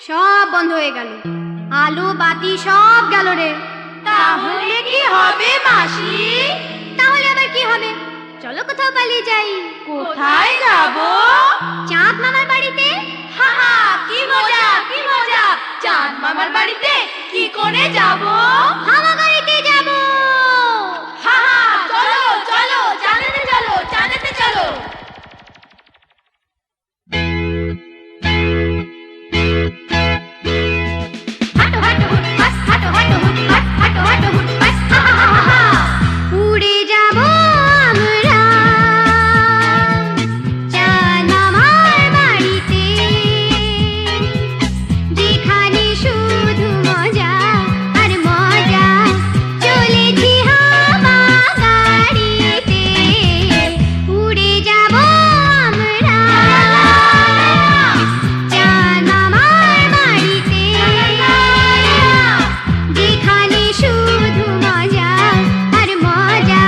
সব বন্ধ হয়ে গেল, আলো বাতি সব গেল রে। তাহলে কি হবে মাসি? তাহলে আবার কি হবে, চলো কোথাও পালিয়ে যাই। কোথায় যাব? চাঁদ মামার বাড়িতে। হা হা, কি মজা কি মজা! চাঁদ মামার বাড়িতে কি করে যাব? হাওয়া গাড়িতে যাব। হা হা, চলো চলো, চাঁদেতে চলো, চাঁদেতে চলো। হাঁটো হাঁটো হুট বাস, হাঁটো হাঁটো হুট বাস, হাঁটো হাঁটো হুট বাস, হা হা হা হা। উড়ে যাব আমরা চাঁদ মামার বাড়িতে, যেখানে শুধু মজা আর মজা, চলেছি হাওয়া গাড়িতে। উড়ে যাব আমরা চাঁদ মামার বাড়িতে, যেখানে শুধু মজা আর মজা,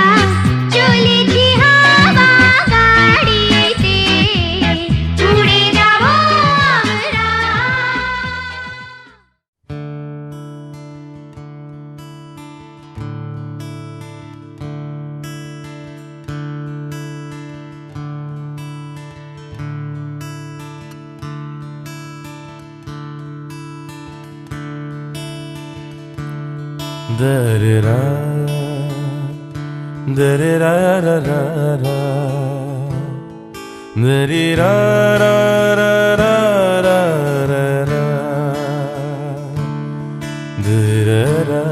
চলেছি হাওয়া গাড়িতে। উড়ে যাব আমরা। Da-da-da, da-da-da-da-da-da, da-dee-da-da-da-da-da-da-da,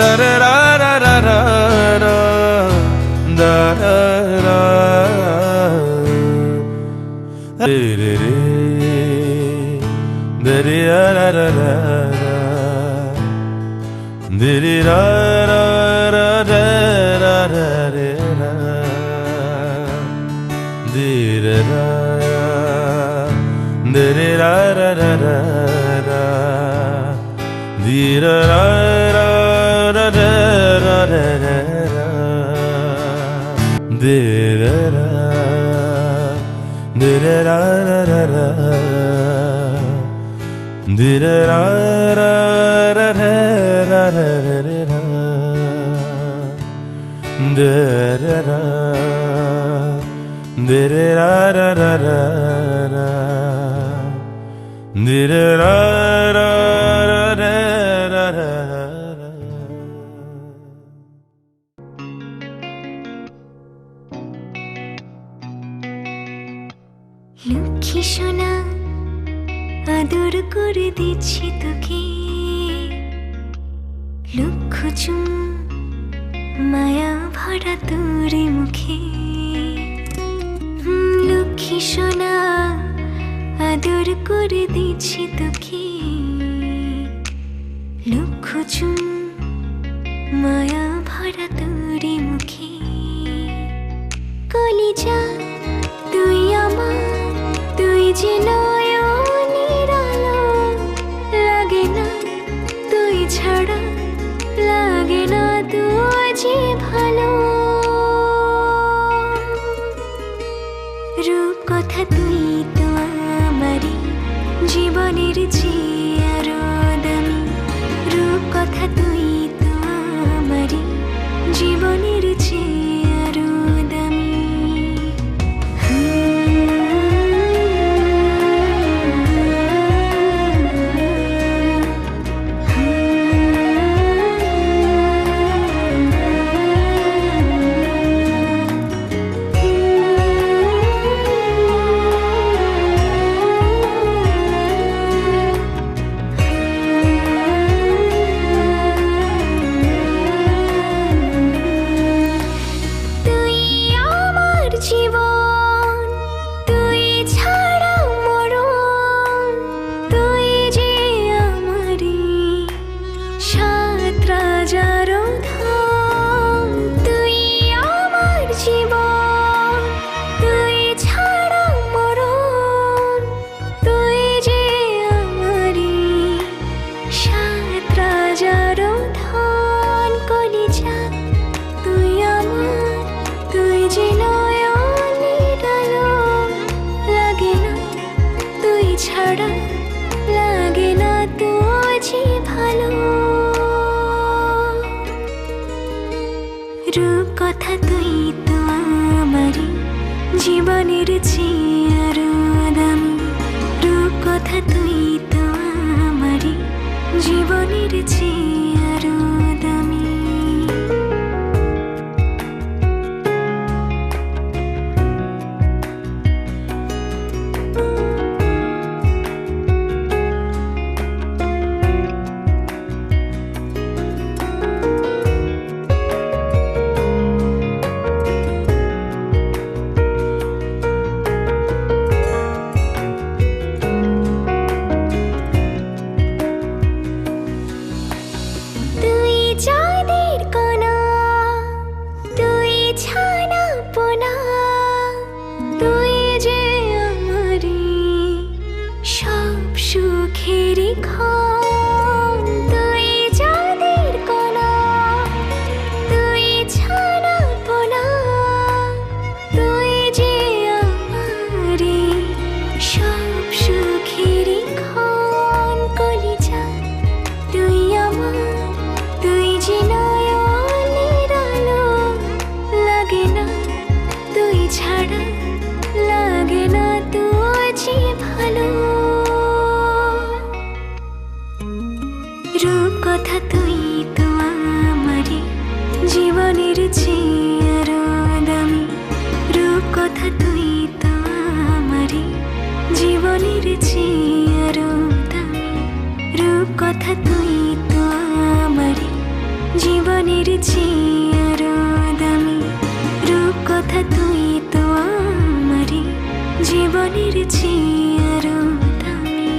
da-da-da, da-dee-da-da-da-da-da, dee-dee-da-da-da-da-da, dee-dee-da-da-da-da-da-da. Lakshmi সোনা, আদর করে দিচ্ছি তোকে, লক্ষ চুম মায়া ভরা তোর মুখে। লক্ষ্মী সোনা, আদর করে দিচ্ছি তোকে, লক্ষ চুম মায়া ভরা তোর মুখে। কলিজা তুই আমার, তুই যে নয়নের আলো, লাগে না তুই ছাড়া, লাগে না তুই যে ভালো। রূপ কথা তুই তো আমারই জীবনের চেয়ে আরো দামি, রূপ কথা তুই তো আমারই জীবনের চেয়ে রূপকথা তুই তো আমারই জীবনের চেয়ে আরো দামি রূপকথা তুই তো আমারই জীবনের চেয়ে আরো দামি তুই চাঁদের কণা তুই ছানা পোনা তুই যে আমারই সব সুখেরই ক্ষণ তুই চাঁদের কণা তুই ছানা পোনা তুই যে আমারই সব সুখেরই ক্ষণ কলিজা তুই আমার তুই যে নয়নের আলো লাগে না তুই ছাড়া লাগে না তুই যে ভালো রূপকথা তুই তো আমারই জীবনের চেয়ে আরো দামি রূপকথা তুই তো আমারই জীবনের চেয়ে আরো দামি রূপকথা তুই তো আমারই জীবনের চেয়ে আরো দামি রূপকথা তুই তো আমারই জীবনের চেয়ে আরো দামি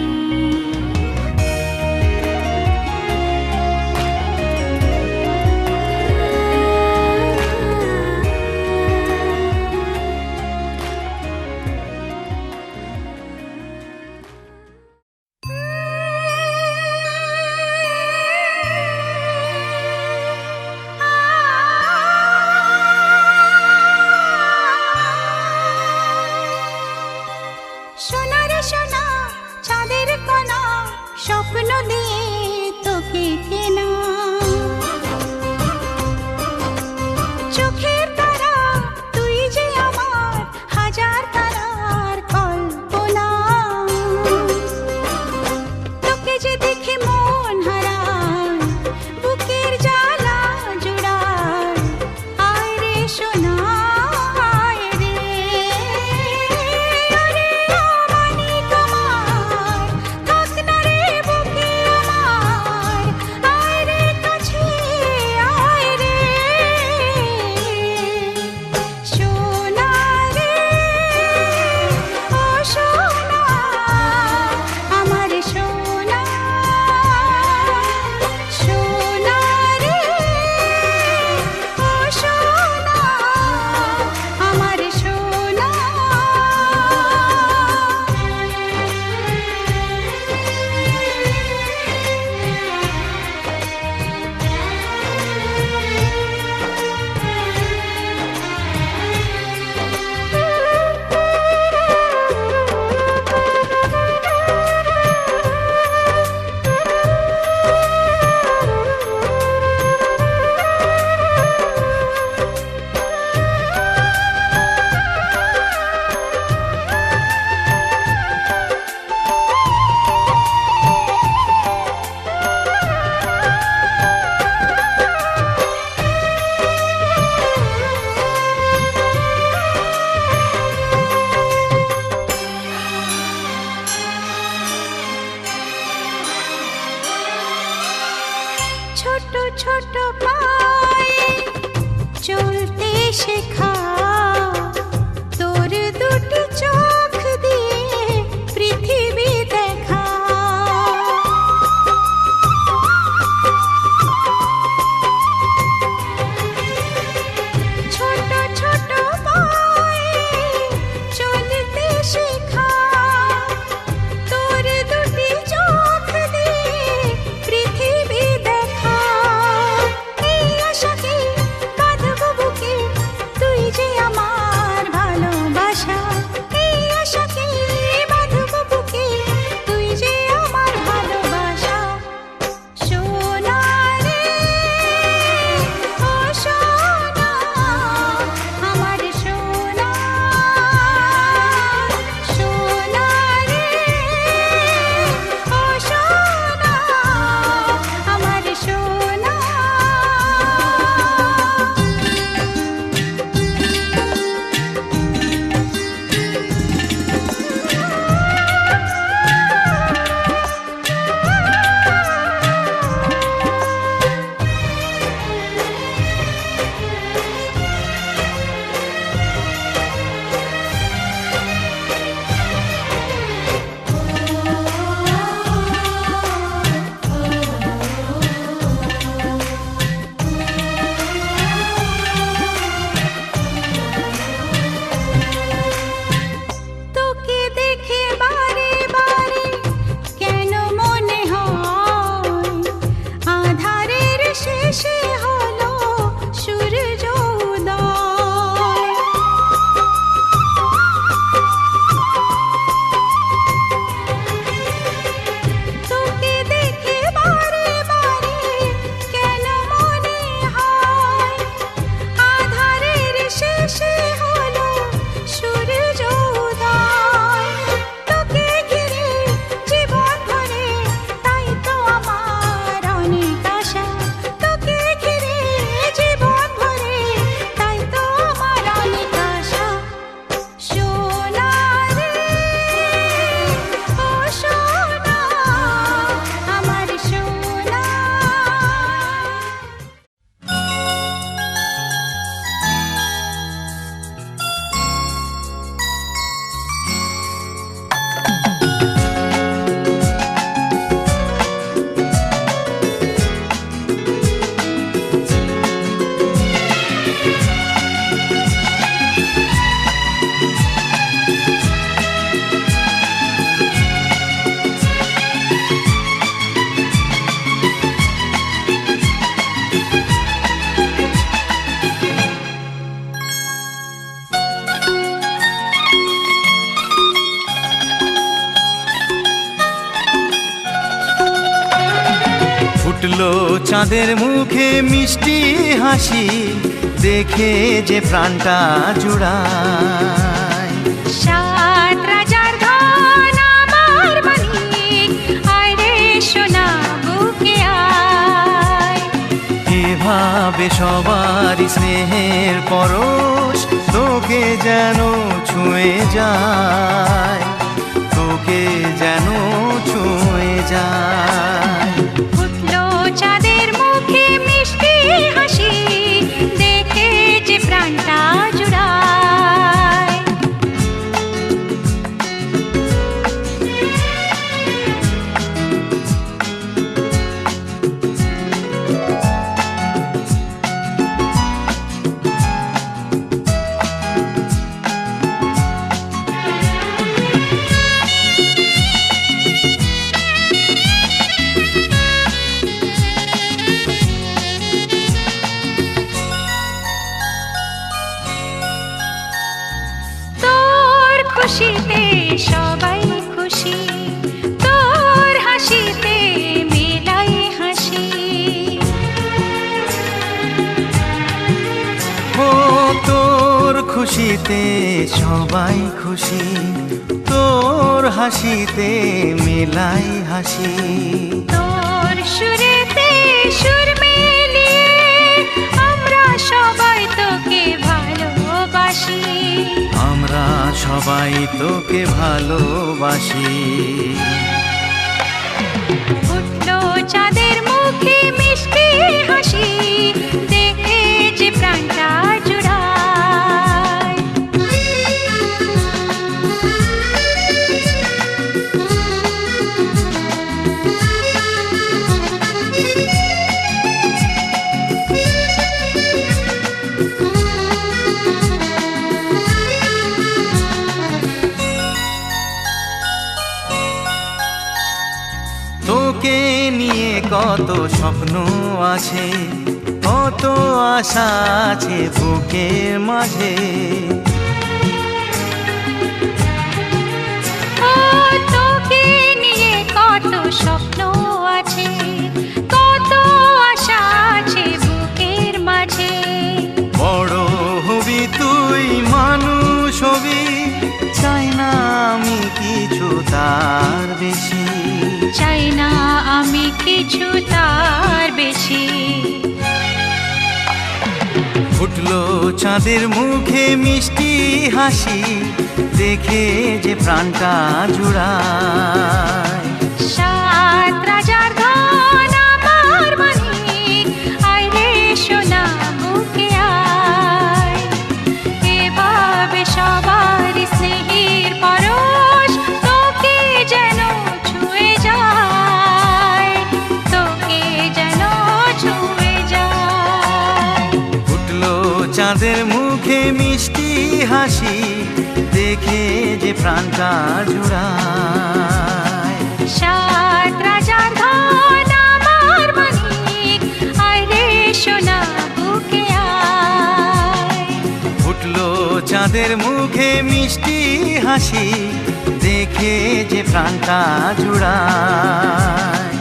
চাঁদের মুখে মিষ্টি হাসি দেখে যে প্রাণটা জুড়ায়। সাত রাজার ধন আমার মানিক, আয় রে সোনা বুকে আয়। এভাবে সবারই স্নেহের পরশ তোকে যেন ছুঁয়ে যায়, তোকে যেন ছুঁয়ে যায়। উঠলো চাঁদের মুখে মিষ্টি হাসি দেখে যে প্রাণটা জুড়ায়। তোর খুশিতে সবাই খুশি, তোর হাসিতে মেলাই হাসি। ও তোর খুশিতে সবাই খুশি, তোর হাসিতে মেলাই হাসি। তোর সুরেতে সুর মিলিয়ে আমরা সবাই তোকে ভালোবাসি, আমরা সবাই তোকে ভালোবাসি। উঠলো চাঁদের মুখে মিষ্টি হাসি দেখে যে প্রাণটা জুড়ায়। তোকে নিয়ে কত স্বপ্ন আছে, কত আশা আছে বুকের মাঝে। ও তোকে নিয়ে কত স্বপ্ন আছে, কত আশা আছে বুকের মাঝে। বড় হবি তুই মানুষ হবি, চাই না আমি কিছু তার বেশি, চাই না আমি কিছু তার বেশি। ফুটলো চাঁদের মুখে মিষ্টি হাসি দেখে যে প্রাণটা জুড়ায়। সাত রাজার ধন আমার মানিক, আয় রে সোনা বুকে আয়। এভাবে সবার স্নেহের পরশ তোকে যেন ছুঁয়ে যায়, তোকে যেন ছুঁয়ে যায়। ফুটলো চাঁদের মুখে মিষ্টি হাসি দেখে যে প্রাণটা জুড়ায়। সাত রাজার ধন আমার মানিক, আয় রে সোনা বুকে আয়। ফুটলো চাঁদের মুখে মিষ্টি হাসি দেখে যে প্রাণটা জুড়ায়।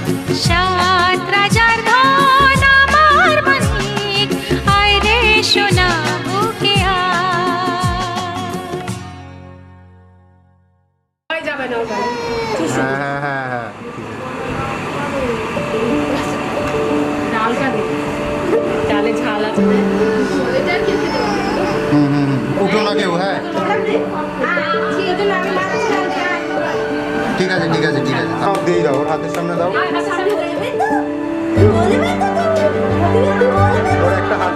সাত রাজার ধন আমার মানিক, আয় রে সোনা বুকে আয়। যাবে না ওটা ডালটা দে, ডালে ঝাল আছে। উঠো না কেউ। হ্যাঁ ঠিক আছে ঠিক আছে ঠিক আছে, সব দিয়ে দাও, ওর হাতের সামনে দাও। ওর একটা হাত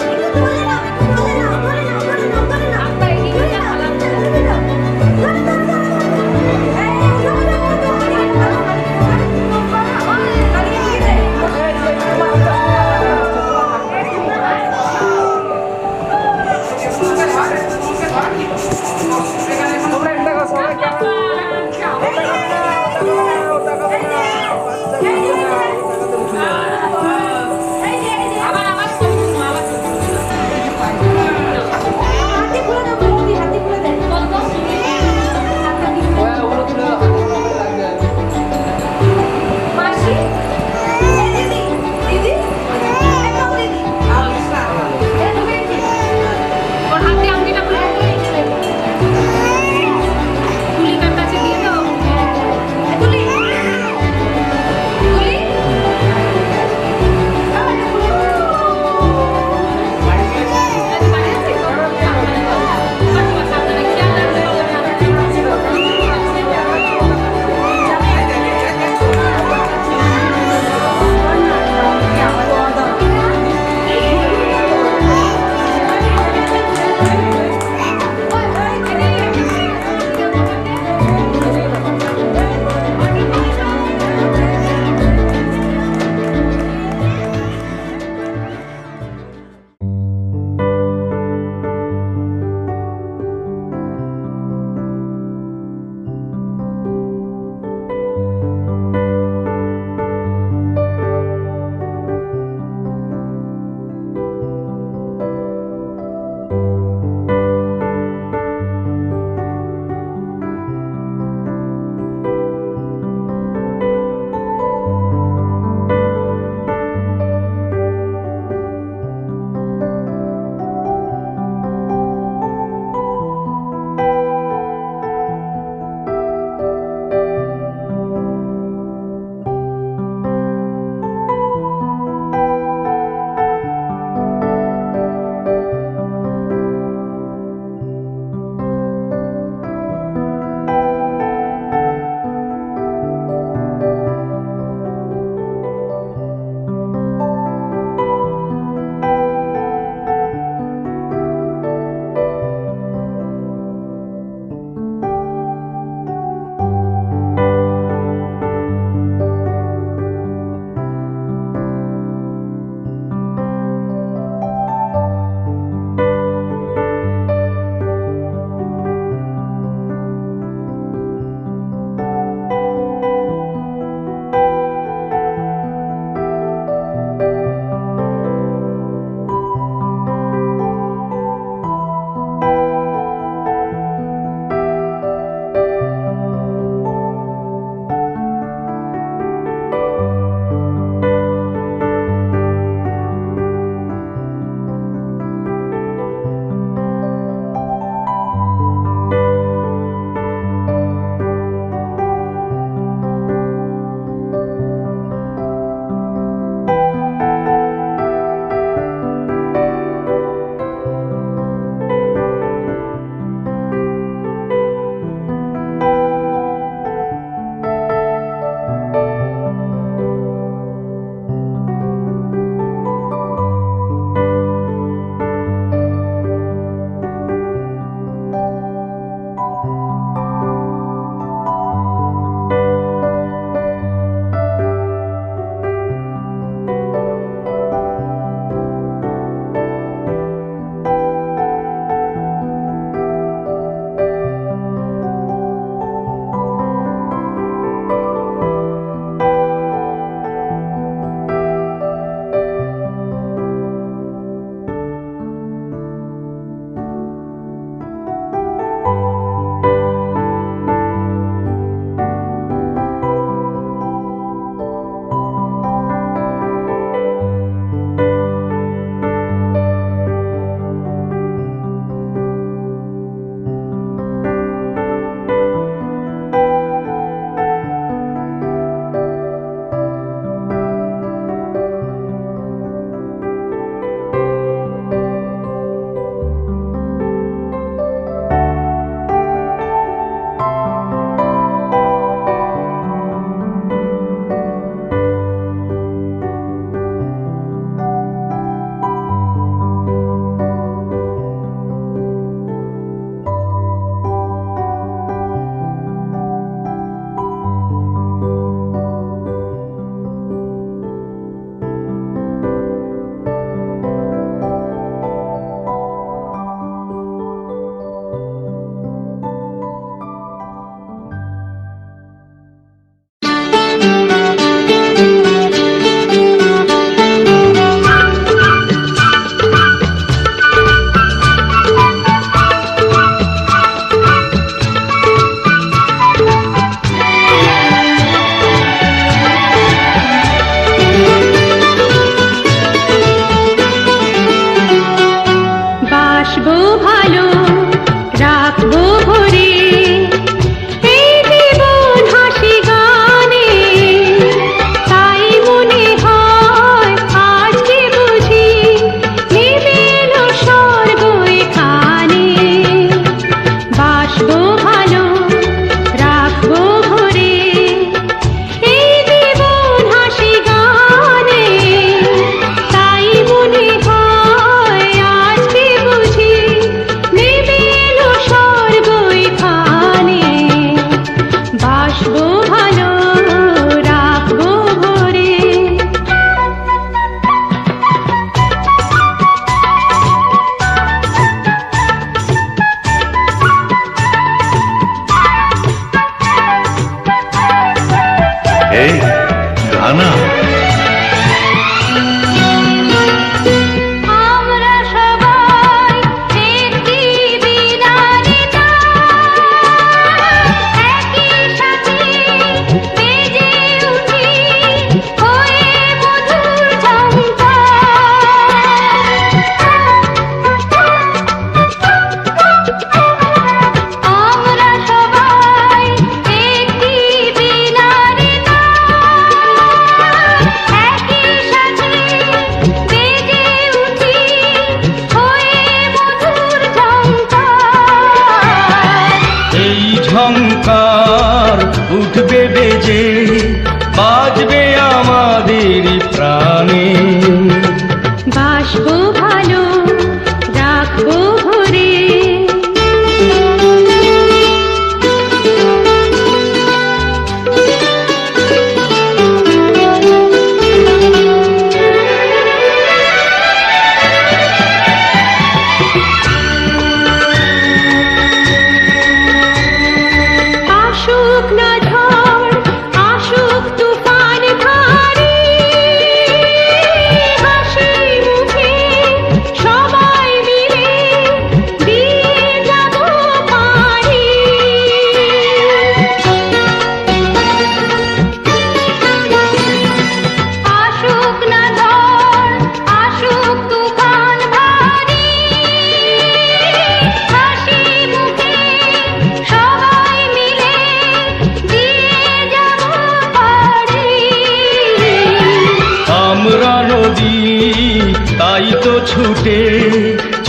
ছুটে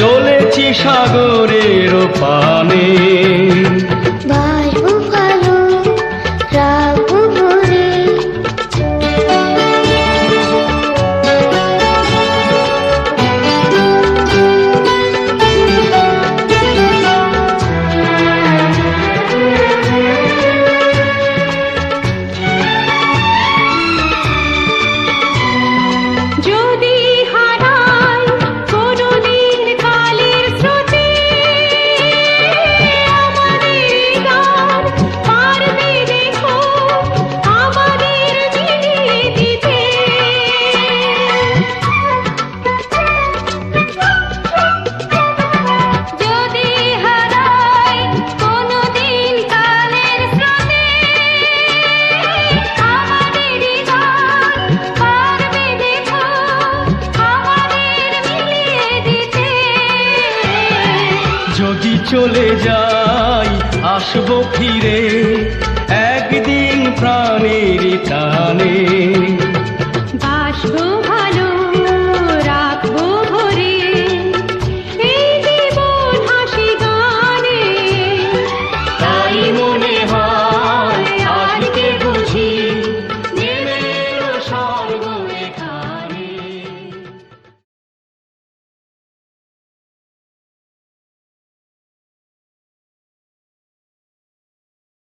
চলেছি সাগরের পানে। বাসবো ভালো রাখবো ভরে যদি হারাই কোনদিন কালের স্রোতে, আমাদের গান পারবে দেখো আমাদের মিলিয়ে দিতে। যদি হারাই কোনদিন কালের স্রোতে, আমাদের গান পারবে দেখো আমাদের মিলিয়ে দিতে। যদি চলে যাই আসবো ফিরে একদিন প্রাণের টানে। বাসবো